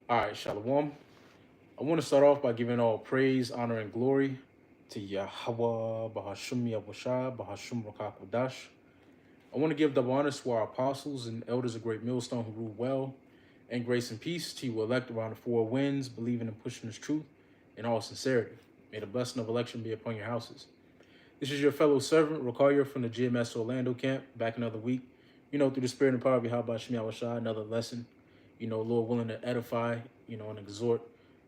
All right, Shalom. I want to start off by giving all praise, honor, and glory to Yahweh, Bahashum Yahushua, Bahashum Rakakwadash. I want to give double honors to our apostles and elders of Great Millstone who rule well, and grace and peace to you elect around the four winds, believing and pushing this truth in all sincerity. May the blessing of election be upon your houses. This is your fellow servant, Rakaria from the GMS Orlando camp, back another week. Through the spirit and power of Yahweh Shemi Awashai, another lesson. Lord willing to edify, and exhort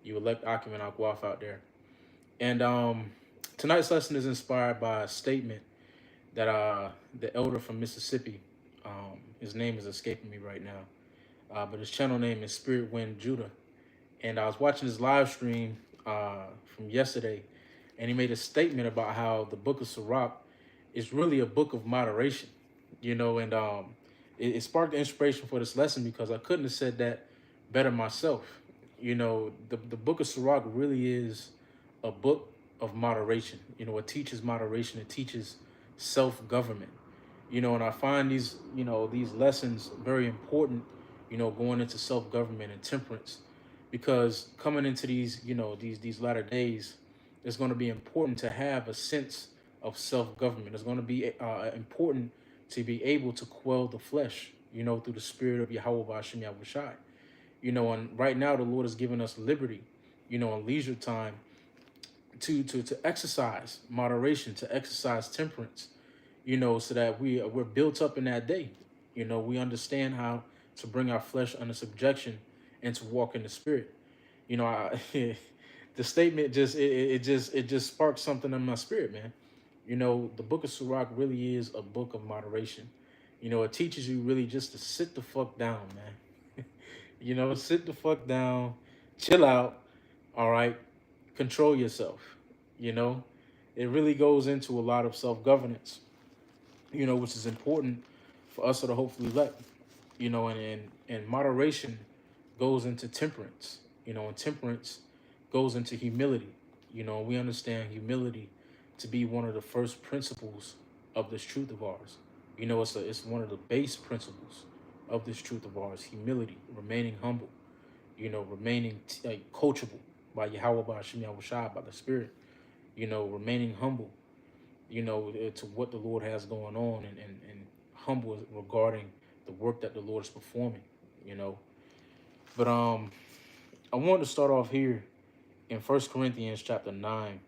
you elect Akim and Akwaf out there. And tonight's lesson is inspired by a statement that the elder from Mississippi, his name is escaping me right now, but his channel name is Spirit Wind Judah. And I was watching his live stream from yesterday, and he made a statement about how the book of Sirach is really a book of moderation, and it sparked the inspiration for this lesson because I couldn't have said that better myself. The book of Sirach really is a book of moderation. It teaches moderation, it teaches self-government. And I find these lessons very important, going into self-government and temperance, because coming into these latter days, it's going to be important to have a sense of self-government. It's going to be important to be able to quell the flesh, through the spirit of Yahweh Ba'ashem Yahushai. And right now the Lord has given us liberty, and leisure time to exercise moderation, to exercise temperance, so that we're built up in that day. We understand how to bring our flesh under subjection and to walk in the spirit. The statement just sparked something in my spirit, man. The book of Sirach really is a book of moderation. It teaches you really just to sit the fuck down, man. Sit the fuck down, chill out, all right, control yourself. You know, it really goes into a lot of self-governance, which is important for us to hopefully let, and moderation goes into temperance, and temperance goes into humility. We understand humility to be one of the first principles of this truth of ours. It's one of the base principles of this truth of ours: humility, remaining humble, remaining coachable by Yahweh, by Hashem Yahushua, by the Spirit, remaining humble, to what the Lord has going on, and humble regarding the work that the Lord is performing, you know. But I wanted to start off here in First Corinthians chapter 9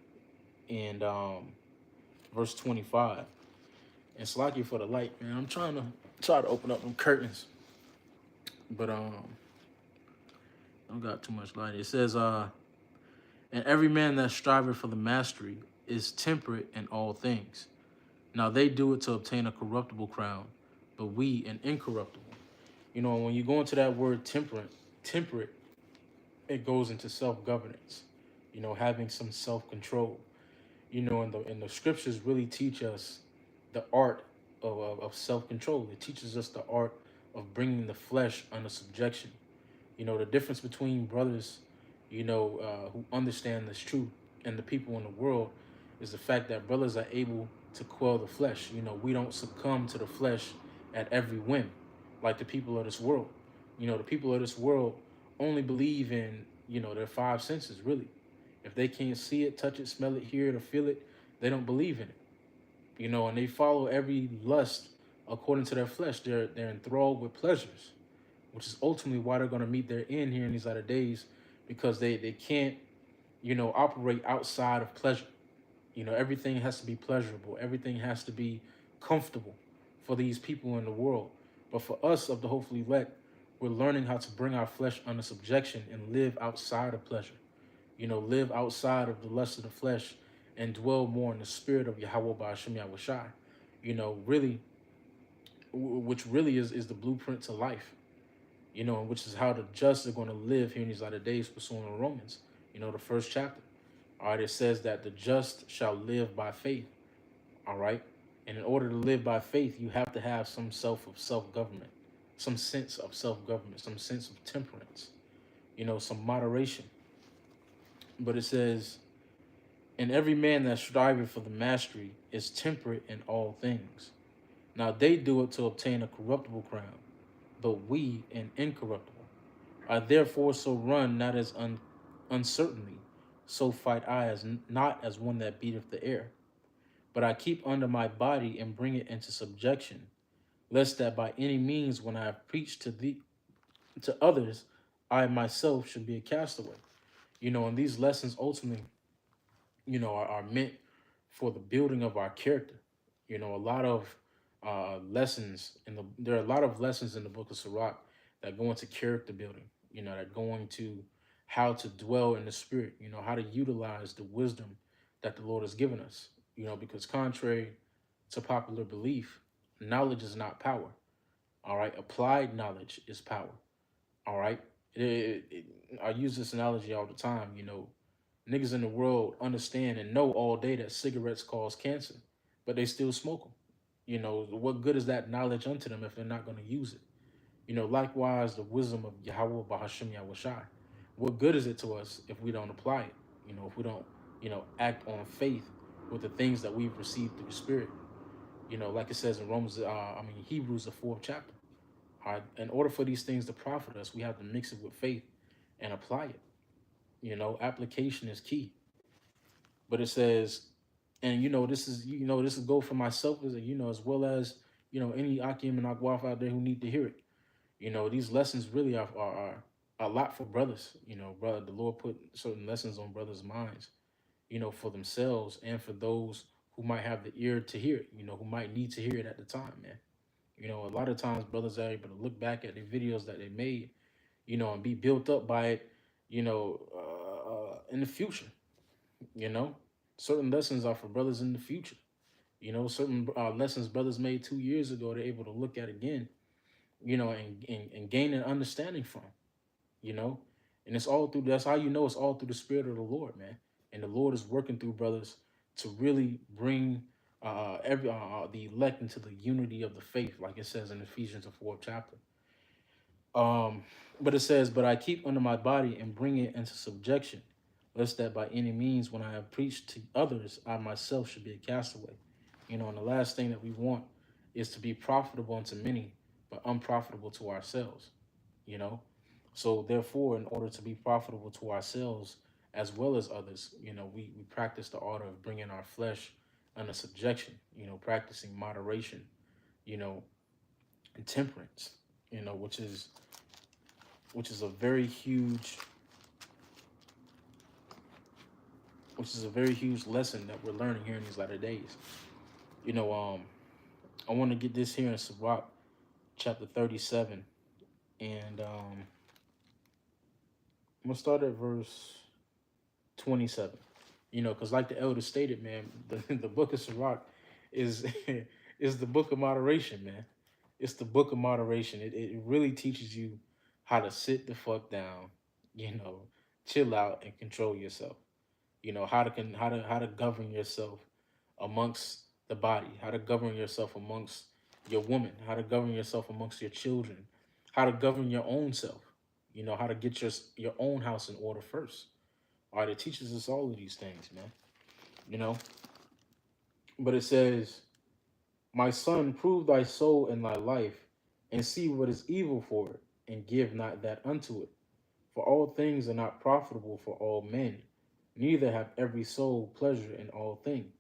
and verse 25. And Slacky for the light, man. I'm trying to open up them curtains, but don't got too much light. It says, and every man that striveth for the mastery is temperate in all things. Now they do it to obtain a corruptible crown, but we an incorruptible. When you go into that word temperate, it goes into self-governance, having some self-control. And the scriptures really teach us the art of self-control. It teaches us the art of bringing the flesh under subjection. The difference between brothers, who understand this truth and the people in the world is the fact that brothers are able to quell the flesh. We don't succumb to the flesh at every whim like the people of this world. The people of this world only believe in, their five senses, really. If they can't see it, touch it, smell it, hear it, or feel it, they don't believe in it. And they follow every lust according to their flesh. They're enthralled with pleasures, which is ultimately why they're going to meet their end here in these latter days, because they can't, operate outside of pleasure. Everything has to be pleasurable. Everything has to be comfortable for these people in the world. But for us of the hopefully elect, we're learning how to bring our flesh under subjection and live outside of pleasure. Live outside of the lust of the flesh and dwell more in the spirit of Yahweh Ba'ashem Yahushai. Really, which really is the blueprint to life. And which is how the just are going to live here in these latter days, pursuing the Romans, the first chapter. All right, it says that the just shall live by faith. All right. And in order to live by faith, you have to have some self-government, some sense of self-government, some sense of temperance, some moderation. But it says, and every man that striveth for the mastery is temperate in all things. Now they do it to obtain a corruptible crown, but we an incorruptible. I therefore so run, not as uncertainly, so fight I not as one that beateth the air. But I keep under my body and bring it into subjection, lest that by any means, when I have preached to others, I myself should be a castaway. And these lessons ultimately, are meant for the building of our character. A lot of lessons there are a lot of lessons in the book of Sirach that go into character building. That go into how to dwell in the spirit. How to utilize the wisdom that the Lord has given us. Because contrary to popular belief, knowledge is not power. All right, applied knowledge is power. All right, I use this analogy all the time. Niggas in the world understand and know all day that cigarettes cause cancer, but they still smoke them. What good is that knowledge unto them if they're not going to use it? Likewise, the wisdom of Yahweh Bahashim Yahushai. What good is it to us if we don't apply it? If we don't, act on faith with the things that we've received through the Spirit. Like it says in Hebrews, the 4th chapter. All right, in order for these things to profit us, we have to mix it with faith and apply it. Application is key. But it says, and this is go for myself as well as any Akim and Akwaf out there who need to hear it. These lessons really are a lot for brothers. Brother, the Lord put certain lessons on brothers' minds, for themselves and for those who might have the ear to hear it, who might need to hear it at the time, man. A lot of times brothers are able to look back at the videos that they made, and be built up by it, in the future. You know, certain lessons are for brothers in the future. Certain lessons brothers made 2 years ago, they're able to look at again, and gain an understanding from, you know, and it's all through, that's how it's all through the Spirit of the Lord, man. And the Lord is working through brothers to really bring the elect into the unity of the faith, like it says in Ephesians, the 4th chapter. But it says, but I keep under my body and bring it into subjection, lest that by any means, when I have preached to others, I myself should be a castaway. And the last thing that we want is to be profitable unto many, but unprofitable to ourselves, you know? So therefore, in order to be profitable to ourselves as well as others, we practice the art of bringing our flesh under subjection, practicing moderation, and temperance, which is a very huge lesson that we're learning here in these latter days. I want to get this here in Sirach chapter 37, and I'm gonna start at verse 27. Because like the elder stated, man, the book of Sirach is is the book of moderation, man. It's the book of moderation. It really teaches you how to sit the fuck down, chill out and control yourself. How to govern yourself amongst the body, how to govern yourself amongst your woman, how to govern yourself amongst your children, how to govern your own self, how to get your own house in order first. All right, it teaches us all of these things, man. You know, but it says, "My son, prove thy soul and thy life, and see what is evil for it, and give not that unto it. For all things are not profitable for all men, neither have every soul pleasure in all things."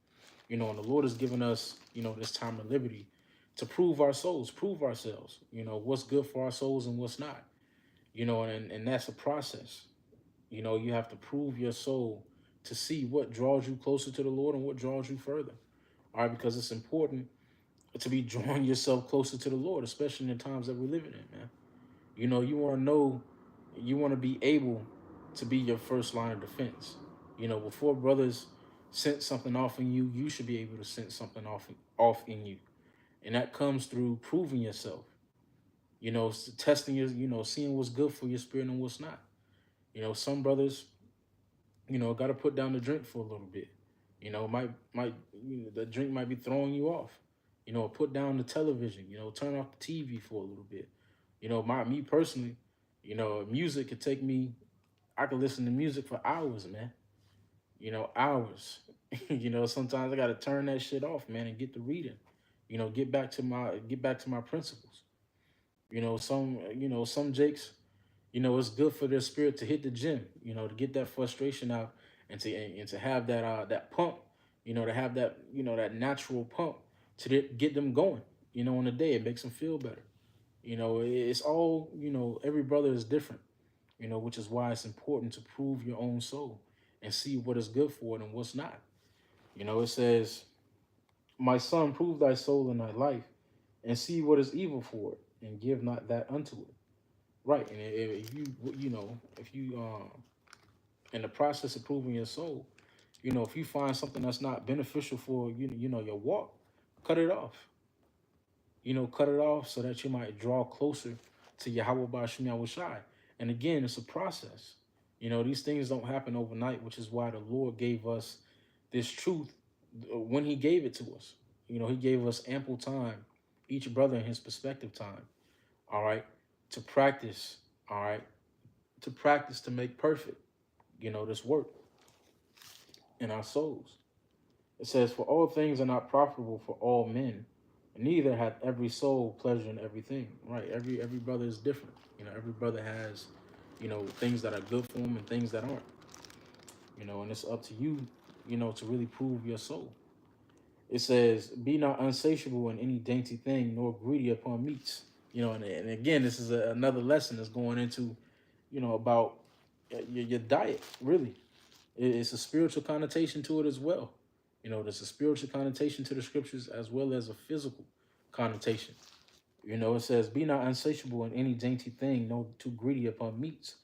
And the Lord has given us, this time of liberty to prove our souls, prove ourselves, what's good for our souls and what's not, and that's a process. You have to prove your soul to see what draws you closer to the Lord and what draws you further. All right, because it's important to be drawing yourself closer to the Lord, especially in the times that we're living in, man. You want to know, you want to be able to be your first line of defense. Before brothers sense something off in you, you should be able to sense something off in you. And that comes through proving yourself, testing your, seeing what's good for your spirit and what's not. Some brothers, got to put down the drink for a little bit. Might the drink might be throwing you off. Put down the television. Turn off the TV for a little bit. Me personally, music could take me. I could listen to music for hours, man. Hours. Sometimes I got to turn that shit off, man, and get to reading. Get back to my principles. Some Jakes, It's good for their spirit to hit the gym, to get that frustration out, and to have that pump, to have that natural pump to get them going, in the day. It makes them feel better. It's all, every brother is different, which is why it's important to prove your own soul and see what is good for it and what's not. It says, "My son, prove thy soul in thy life, and see what is evil for it, and give not that unto it." Right, and if you in the process of proving your soul, if you find something that's not beneficial for your walk, cut it off. Cut it off so that you might draw closer to Yahweh Ba'ashim Yahushai. And again, it's a process. These things don't happen overnight, which is why the Lord gave us this truth when He gave it to us. He gave us ample time, each brother in his perspective time, all right, to practice, all right, to practice to make perfect, this work in our souls. It says, "For all things are not profitable for all men, and neither hath every soul pleasure in everything." Right? Every brother is different. Every brother has, things that are good for him and things that aren't. And it's up to you, to really prove your soul. It says, "Be not unsatiable in any dainty thing, nor greedy upon meats." And again, this is another lesson that's going into, about your diet, really. It's a spiritual connotation to it as well. There's a spiritual connotation to the scriptures as well as a physical connotation. It says, "Be not unsatiable in any dainty thing, no too greedy upon meats.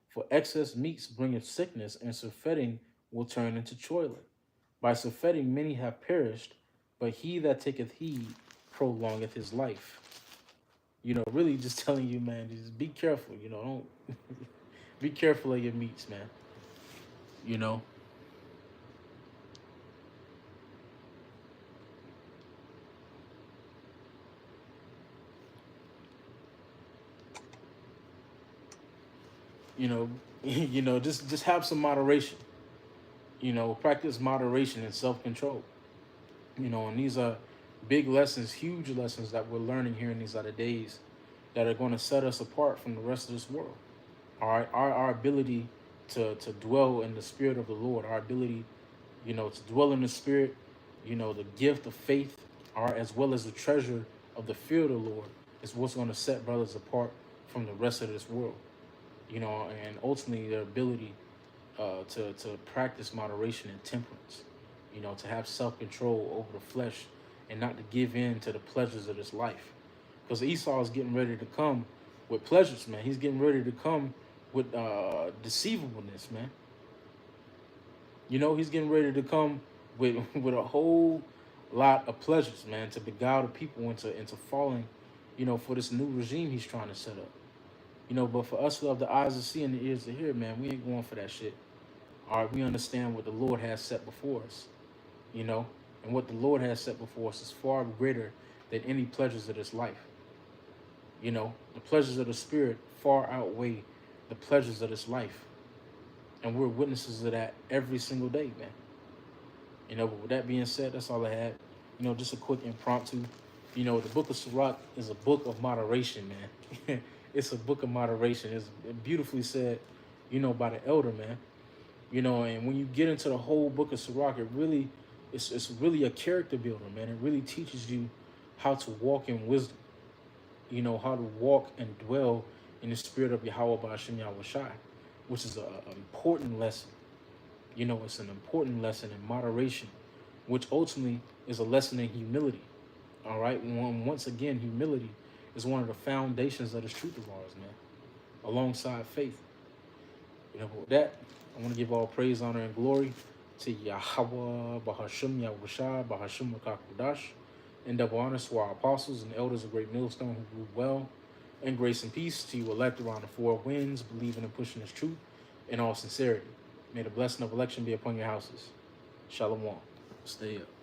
For excess meats bringeth sickness, and surfeiting will turn into toilet. By surfeiting many have perished, but he that taketh heed prolongeth his life." Really just telling you, man, just be careful. Don't be careful of your meats, man. You know, you know, just have some moderation. Practice moderation and self control. And these are big lessons, huge lessons that we're learning here in these other days that are going to set us apart from the rest of this world. All right, our ability to dwell in the spirit of the Lord, our ability, to dwell in the spirit, the gift of faith, all right, as well as the treasure of the fear of the Lord is what's going to set brothers apart from the rest of this world. And ultimately their ability to practice moderation and temperance, to have self-control over the flesh and not to give in to the pleasures of this life. Because Esau is getting ready to come with pleasures, man. He's getting ready to come with deceivableness, man. He's getting ready to come with with a whole lot of pleasures, man, to beguile the people into falling, for this new regime he's trying to set up. But for us who have the eyes to see and the ears to hear, man, we ain't going for that shit. All right, we understand what the Lord has set before us, you know, and what the Lord has set before us is far greater than any pleasures of this life. The pleasures of the spirit far outweigh the pleasures of this life. And we're witnesses of that every single day, man. But with that being said, that's all I had. Just a quick impromptu. The book of Sirach is a book of moderation, man. It's a book of moderation. It's beautifully said, by the elder, man. And when you get into the whole book of Sirach, it's really a character builder, man. It really teaches you how to walk in wisdom. How to walk and dwell in the spirit of Yahweh Ba'ashim Yahushai, which is an important lesson. It's an important lesson in moderation, which ultimately is a lesson in humility. All right. Once again, humility is one of the foundations of this truth of ours, man, alongside faith. With that, I want to give all praise, honor, and glory to Yahweh, Bahashim Yahushua, Bahashim Makakudash, and double honors to our apostles and elders of Great Millstone who grew well, and grace and peace to you elect around the four winds, believing and pushing this truth in all sincerity. May the blessing of election be upon your houses. Shalom. Stay up.